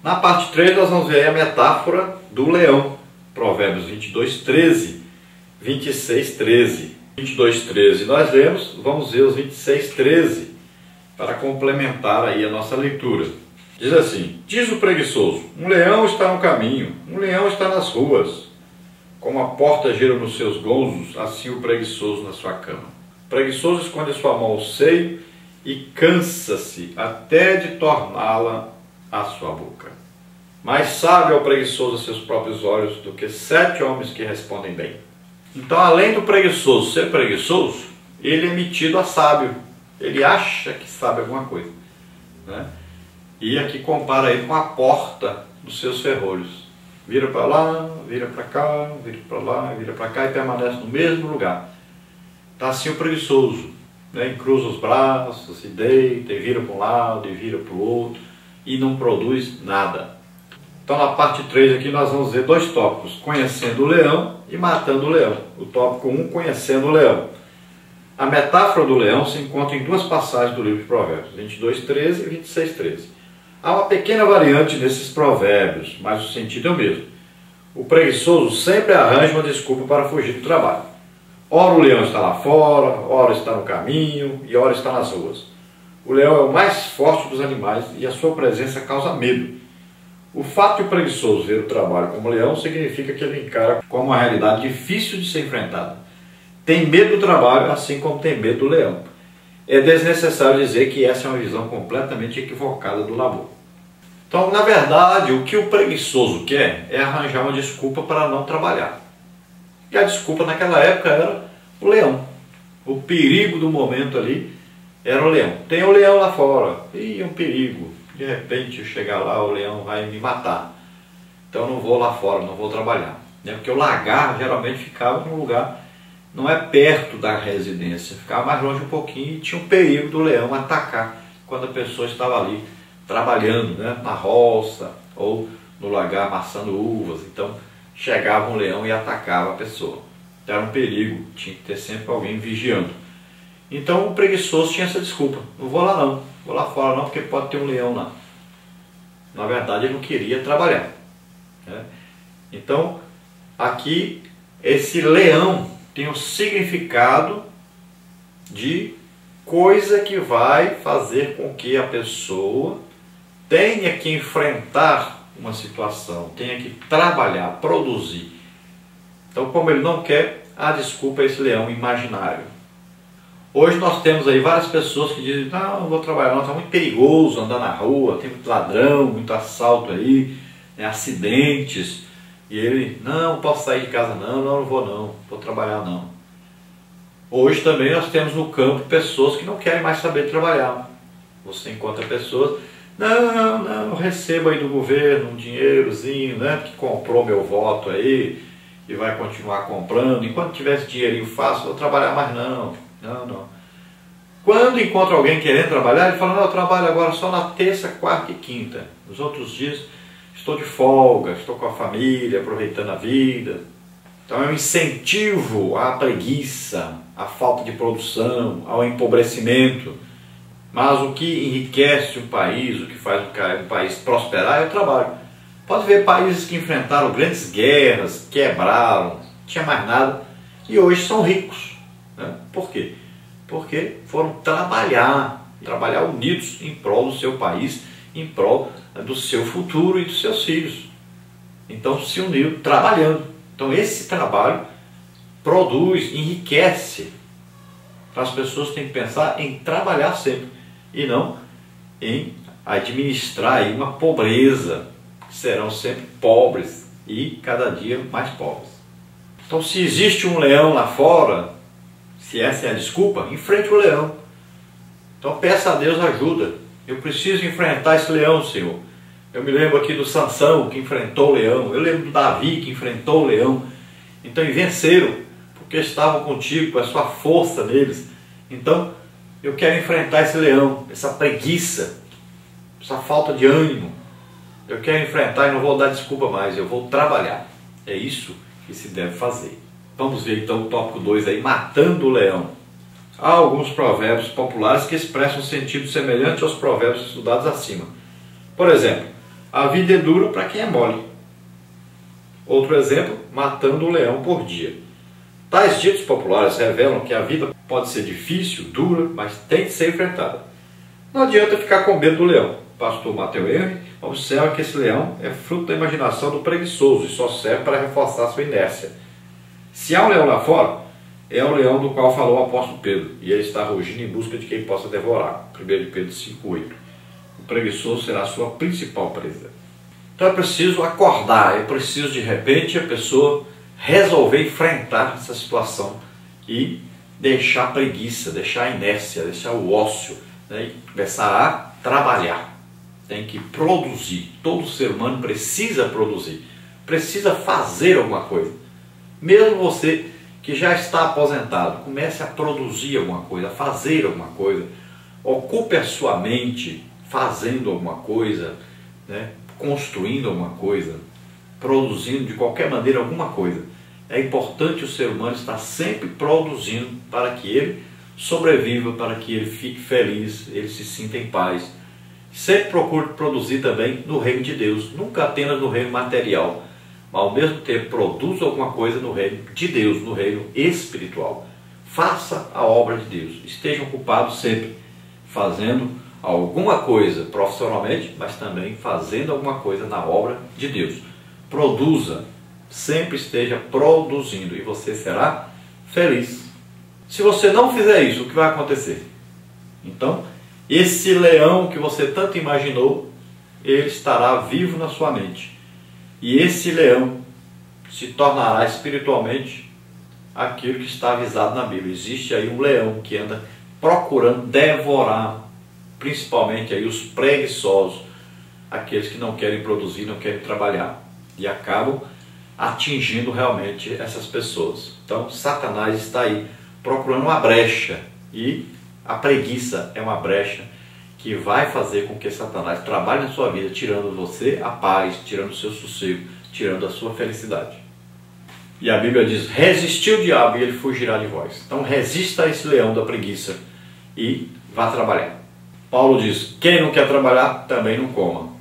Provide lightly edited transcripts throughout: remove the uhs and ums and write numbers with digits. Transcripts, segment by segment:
Na parte 3 nós vamos ver aí a metáfora do leão. Provérbios 22, 13, 26, 13. 22, 13 nós lemos, vamos ver os 26, 13 para complementar aí a nossa leitura. Diz assim: diz o preguiçoso, um leão está no caminho, um leão está nas ruas. Como a porta gira nos seus gonzos, assim o preguiçoso na sua cama. O preguiçoso esconde a sua mão ao seio e cansa-se até de torná-la à sua boca. Mais sábio é o preguiçoso a seus próprios olhos do que 7 homens que respondem bem. Então, além do preguiçoso ser preguiçoso, ele é metido a sábio. Ele acha que sabe alguma coisa, né? E aqui compara ele com a porta dos seus ferrolhos. Vira para lá, vira para cá, vira para lá, vira para cá e permanece no mesmo lugar. Está assim o preguiçoso, né? Cruza os braços, se deita, e vira para um lado, e vira para o outro, e não produz nada. Então, na parte 3 aqui nós vamos ver 2 tópicos: conhecendo o leão e matando o leão. O tópico 1, conhecendo o leão. A metáfora do leão se encontra em 2 passagens do livro de Provérbios, 22, 13 e 26, 13. Há uma pequena variante nesses provérbios, mas o sentido é o mesmo. O preguiçoso sempre arranja uma desculpa para fugir do trabalho. Ora o leão está lá fora, ora está no caminho e ora está nas ruas. O leão é o mais forte dos animais e a sua presença causa medo. O fato de o preguiçoso ver o trabalho como leão significa que ele encara como uma realidade difícil de ser enfrentada. Tem medo do trabalho, assim como tem medo do leão. É desnecessário dizer que essa é uma visão completamente equivocada do labor. Então, na verdade, o que o preguiçoso quer é arranjar uma desculpa para não trabalhar. E a desculpa naquela época era o leão. O perigo do momento ali era o leão. Tem o leão lá fora, e é um perigo. De repente, eu chegar lá, o leão vai me matar. Então, eu não vou lá fora, não vou trabalhar. Porque o lagar geralmente ficava num lugar, não é perto da residência, ficava mais longe um pouquinho e tinha um perigo do leão atacar quando a pessoa estava ali trabalhando, né, na roça ou no lagar amassando uvas. Então chegava um leão e atacava a pessoa. Então, era um perigo, tinha que ter sempre alguém vigiando. Então o preguiçoso tinha essa desculpa: não vou lá não, vou lá fora não, porque pode ter um leão lá. Na verdade ele não queria trabalhar, né? Então aqui esse leão tem o significado de coisa que vai fazer com que a pessoa tenha que enfrentar uma situação, tenha que trabalhar, produzir. Então, como ele não quer, a desculpa é esse leão imaginário. Hoje nós temos aí várias pessoas que dizem: não vou trabalhar não, está muito perigoso andar na rua, tem muito ladrão, muito assalto aí, né, acidentes. E ele: não posso sair de casa não vou trabalhar não. Hoje também nós temos no campo pessoas que não querem mais saber trabalhar. Você encontra pessoas: não, recebo aí do governo um dinheirozinho, né, que comprou meu voto aí e vai continuar comprando. Enquanto tiver esse dinheirinho fácil, vou trabalhar mais não. Quando encontra alguém querendo trabalhar, ele fala: não, eu trabalho agora só na terça, quarta e quinta. Nos outros dias estou de folga, estou com a família, aproveitando a vida. Então é um incentivo à preguiça, à falta de produção, ao empobrecimento. Mas o que enriquece um país, o que faz um país prosperar é o trabalho. Pode ver países que enfrentaram grandes guerras, quebraram, não tinha mais nada, e hoje são ricos, né? Por quê? Porque foram trabalhar unidos em prol do seu país, em prol do seu futuro e dos seus filhos. Então se uniram trabalhando. Então esse trabalho produz, enriquece. Então as pessoas têm que pensar em trabalhar sempre e não em administrar aí uma pobreza. Serão sempre pobres e cada dia mais pobres. Então se existe um leão lá fora, se essa é a desculpa, enfrente o leão. Então peça a Deus ajuda. Eu preciso enfrentar esse leão, Senhor. Eu me lembro aqui do Sansão, que enfrentou o leão. Eu lembro do Davi, que enfrentou o leão. Então, e venceram, porque estavam contigo, com a sua força neles. Então, eu quero enfrentar esse leão, essa preguiça, essa falta de ânimo. Eu quero enfrentar e não vou dar desculpa mais, eu vou trabalhar. É isso que se deve fazer. Vamos ver então o tópico 2 aí, matando o leão. Há alguns provérbios populares que expressam um sentido semelhante aos provérbios estudados acima. Por exemplo, A vida é dura para quem é mole. Outro exemplo, matando um leão por dia. Tais ditos populares revelam que a vida pode ser difícil, dura, mas tem que ser enfrentada. Não adianta ficar com medo do leão. O pastor Matthew Henry observa que esse leão é fruto da imaginação do preguiçoso e só serve para reforçar sua inércia. Se há um leão lá fora, é o leão do qual falou o apóstolo Pedro, e ele está rugindo em busca de quem possa devorar. 1 Pedro 5,8. O preguiçoso será a sua principal presa. Então é preciso acordar, é preciso de repente a pessoa resolver enfrentar essa situação e deixar a preguiça, deixar a inércia, deixar o ócio, né, e começar a trabalhar. Tem que produzir. Todo ser humano precisa produzir, precisa fazer alguma coisa. Mesmo você que já está aposentado, comece a produzir alguma coisa, a fazer alguma coisa. Ocupe a sua mente fazendo alguma coisa, né, construindo alguma coisa, produzindo de qualquer maneira alguma coisa. É importante o ser humano estar sempre produzindo para que ele sobreviva, para que ele fique feliz, ele se sinta em paz. Sempre procure produzir também no reino de Deus, nunca apenas no reino material, mas ao mesmo tempo produza alguma coisa no reino de Deus, no reino espiritual. Faça a obra de Deus, esteja ocupado sempre fazendo alguma coisa profissionalmente, mas também fazendo alguma coisa na obra de Deus. Produza, sempre esteja produzindo e você será feliz. Se você não fizer isso, o que vai acontecer? Então, esse leão que você tanto imaginou, ele estará vivo na sua mente. E esse leão se tornará espiritualmente aquilo que está avisado na Bíblia. Existe aí um leão que anda procurando devorar, principalmente aí os preguiçosos, aqueles que não querem produzir, não querem trabalhar, e acabam atingindo realmente essas pessoas. Então Satanás está aí procurando uma brecha, e a preguiça é uma brecha que vai fazer com que Satanás trabalhe na sua vida, tirando você a paz, tirando o seu sossego, tirando a sua felicidade. E a Bíblia diz: resistir o diabo e ele fugirá de vós. Então resista a esse leão da preguiça e vá trabalhar. Paulo diz: quem não quer trabalhar, também não coma.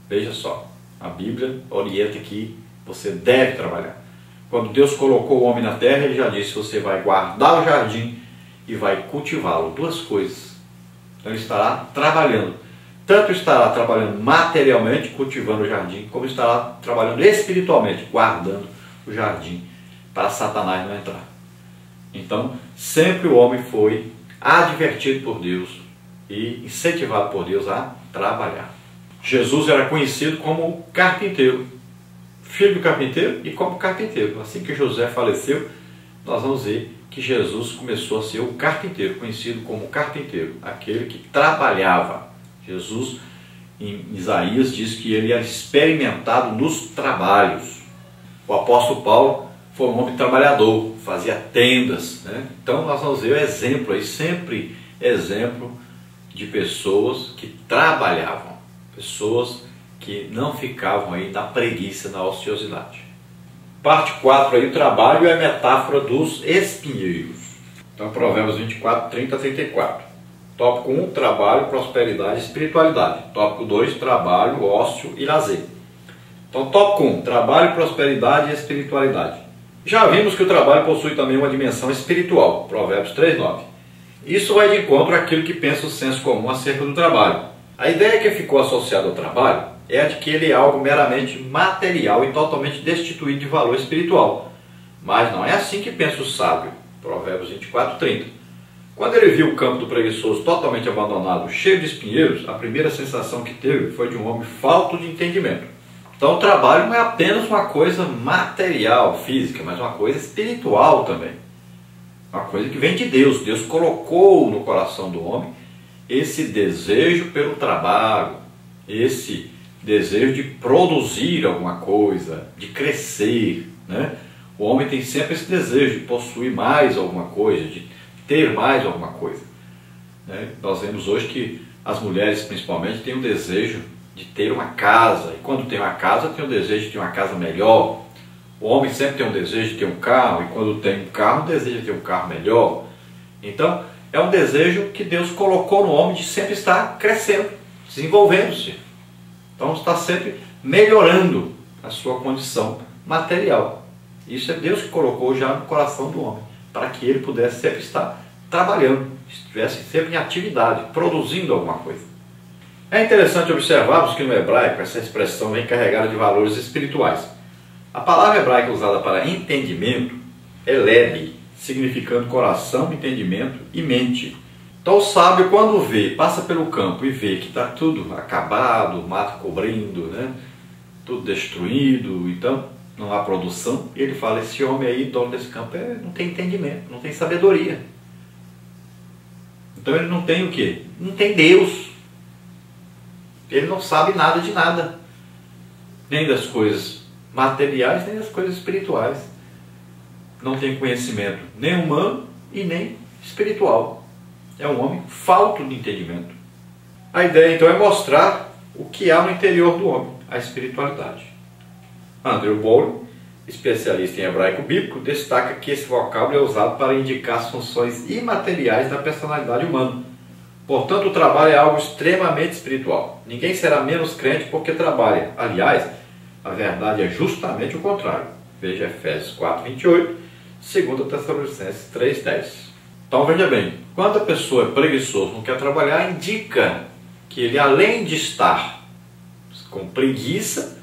Veja só, a Bíblia orienta que você deve trabalhar. Quando Deus colocou o homem na terra, ele já disse: você vai guardar o jardim e vai cultivá-lo. Duas coisas. Então ele estará trabalhando. Tanto estará trabalhando materialmente, cultivando o jardim, como estará trabalhando espiritualmente, guardando o jardim, para Satanás não entrar. Então, sempre o homem foi advertido por Deus e incentivado por Deus a trabalhar. Jesus era conhecido como carpinteiro, filho do carpinteiro e como carpinteiro. Assim que José faleceu, nós vamos ver que Jesus começou a ser o carpinteiro, conhecido como carpinteiro, aquele que trabalhava. Jesus, em Isaías, diz que ele era experimentado nos trabalhos. O apóstolo Paulo foi um homem trabalhador, fazia tendas, né? Então nós vamos ver o exemplo aí, sempre exemplo de pessoas que trabalhavam, pessoas que não ficavam aí na preguiça, na ociosidade. Parte 4 aí, o trabalho é a metáfora dos espinheiros. Então Provérbios 24, 30 a 34. Tópico 1, trabalho, prosperidade e espiritualidade. Tópico 2, trabalho, ócio e lazer. Então tópico 1, trabalho, prosperidade e espiritualidade. Já vimos que o trabalho possui também uma dimensão espiritual. Provérbios 3, 9. Isso vai de encontro àquilo que pensa o senso comum acerca do trabalho. A ideia que ficou associada ao trabalho é a de que ele é algo meramente material e totalmente destituído de valor espiritual. Mas não é assim que pensa o sábio. Provérbios 24, 30. Quando ele viu o campo do preguiçoso totalmente abandonado, cheio de espinheiros, a primeira sensação que teve foi de um homem falto de entendimento. Então o trabalho não é apenas uma coisa material, física, mas uma coisa espiritual também. Uma coisa que vem de Deus. Deus colocou no coração do homem esse desejo pelo trabalho, esse desejo de produzir alguma coisa, de crescer, né? O homem tem sempre esse desejo de possuir mais alguma coisa, de ter mais alguma coisa, né? Nós vemos hoje que as mulheres principalmente têm o desejo de ter uma casa, e quando tem uma casa tem o desejo de ter uma casa melhor. O homem sempre tem um desejo de ter um carro, e quando tem um carro deseja ter um carro melhor. Então é um desejo que Deus colocou no homem de sempre estar crescendo, desenvolvendo-se. Então está sempre melhorando a sua condição material. Isso é Deus que colocou já no coração do homem, para que ele pudesse sempre estar trabalhando, estivesse sempre em atividade, produzindo alguma coisa. É interessante observarmos que no hebraico essa expressão vem carregada de valores espirituais. A palavra hebraica usada para entendimento é lebe, significando coração, entendimento e mente. Então o sábio, quando passa pelo campo e vê que está tudo acabado, o mato cobrindo, né? Tudo destruído, então não há produção, ele fala, esse homem aí, dono desse campo, não tem entendimento, não tem sabedoria. Então ele não tem o quê? Não tem Deus. Ele não sabe nada de nada. Nem das coisas materiais, nem das coisas espirituais. Não tem conhecimento nem humano e nem espiritual. É um homem falto de entendimento. A ideia então é mostrar o que há no interior do homem, a espiritualidade. Andrew Bowley, especialista em hebraico bíblico, destaca que esse vocábulo é usado para indicar as funções imateriais da personalidade humana. Portanto, o trabalho é algo extremamente espiritual. Ninguém será menos crente porque trabalha. Aliás, a verdade é justamente o contrário. Veja Efésios 4:28, 2 Tessalonicenses 3:10. Então veja bem, quando a pessoa é preguiçosa, não quer trabalhar, indica que ele, além de estar com preguiça,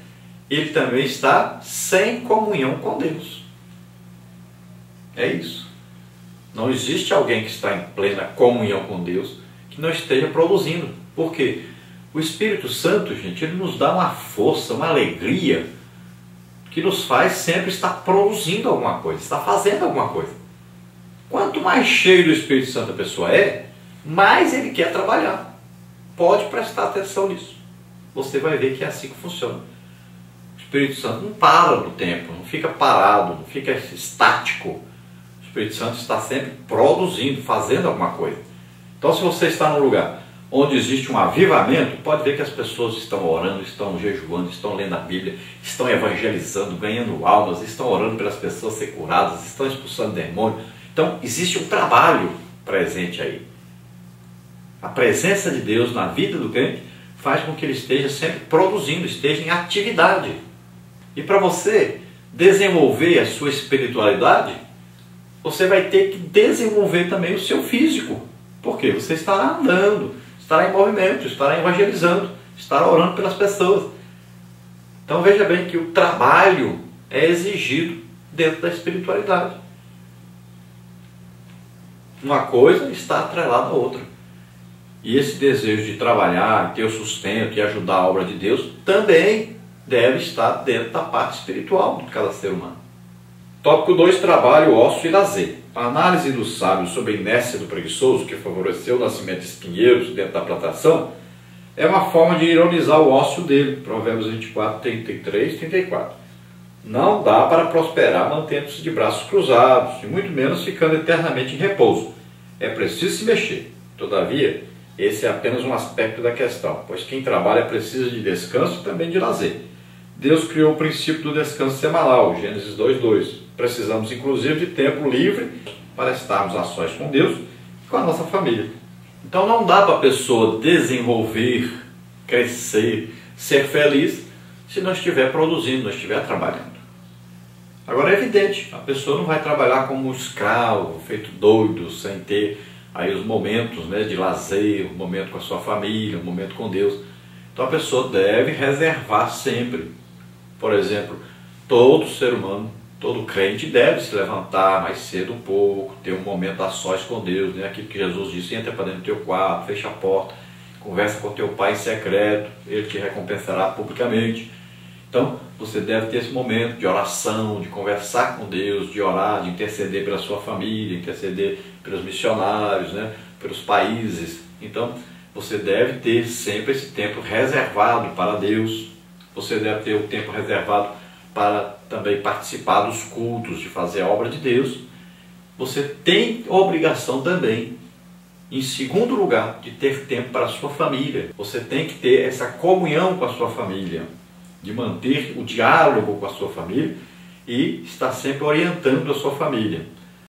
ele também está sem comunhão com Deus. É isso. Não existe alguém que está em plena comunhão com Deus que não esteja produzindo. Por quê? O Espírito Santo, gente, ele nos dá uma força, uma alegria que nos faz sempre estar produzindo alguma coisa, estar fazendo alguma coisa. Quanto mais cheio do Espírito Santo a pessoa é, mais ele quer trabalhar. Pode prestar atenção nisso. Você vai ver que é assim que funciona. O Espírito Santo não para no tempo, não fica parado, não fica estático. O Espírito Santo está sempre produzindo, fazendo alguma coisa. Então, se você está num lugar onde existe um avivamento, pode ver que as pessoas estão orando, estão jejuando, estão lendo a Bíblia, estão evangelizando, ganhando almas, estão orando pelas pessoas ser curadas, estão expulsando demônios. Então, existe um trabalho presente aí. A presença de Deus na vida do crente faz com que ele esteja sempre produzindo, esteja em atividade. E para você desenvolver a sua espiritualidade, você vai ter que desenvolver também o seu físico. Por quê? Você estará andando, estará em movimento, estará evangelizando, estará orando pelas pessoas. Então veja bem que o trabalho é exigido dentro da espiritualidade. Uma coisa está atrelada à outra. E esse desejo de trabalhar, ter o sustento e ajudar a obra de Deus também deve estar dentro da parte espiritual de cada ser humano. Tópico 2, trabalho, ócio e lazer. A análise do sábio sobre a inércia do preguiçoso, que favoreceu o nascimento de espinheiros dentro da plantação, é uma forma de ironizar o ócio dele. Provérbios 24, 33, 34. Não dá para prosperar mantendo-se de braços cruzados, e muito menos ficando eternamente em repouso. É preciso se mexer. Todavia, esse é apenas um aspecto da questão, pois quem trabalha precisa de descanso e também de lazer. Deus criou o princípio do descanso semanal, Gênesis 2:2. Precisamos, inclusive, de tempo livre para estarmos a sós com Deus e com a nossa família. Então não dá para a pessoa desenvolver, crescer, ser feliz, se não estiver produzindo, não estiver trabalhando. Agora é evidente, a pessoa não vai trabalhar como um escravo, feito doido, sem ter aí os momentos, né, de lazer, um momento com a sua família, um momento com Deus. Então a pessoa deve reservar sempre. Por exemplo, todo ser humano, todo crente deve se levantar mais cedo um pouco, ter um momento a sós com Deus, né? Aquilo que Jesus disse, entra para dentro do teu quarto, fecha a porta, conversa com teu pai em secreto, ele te recompensará publicamente. Então, você deve ter esse momento de oração, de conversar com Deus, de orar, de interceder pela sua família, interceder pelos missionários, né? Pelos países. Então, você deve ter sempre esse tempo reservado para Deus. Você deve ter o tempo reservado para também participar dos cultos, de fazer a obra de Deus. Você tem a obrigação também, em segundo lugar, de ter tempo para a sua família. Você tem que ter essa comunhão com a sua família, de manter o diálogo com a sua família e estar sempre orientando a sua família.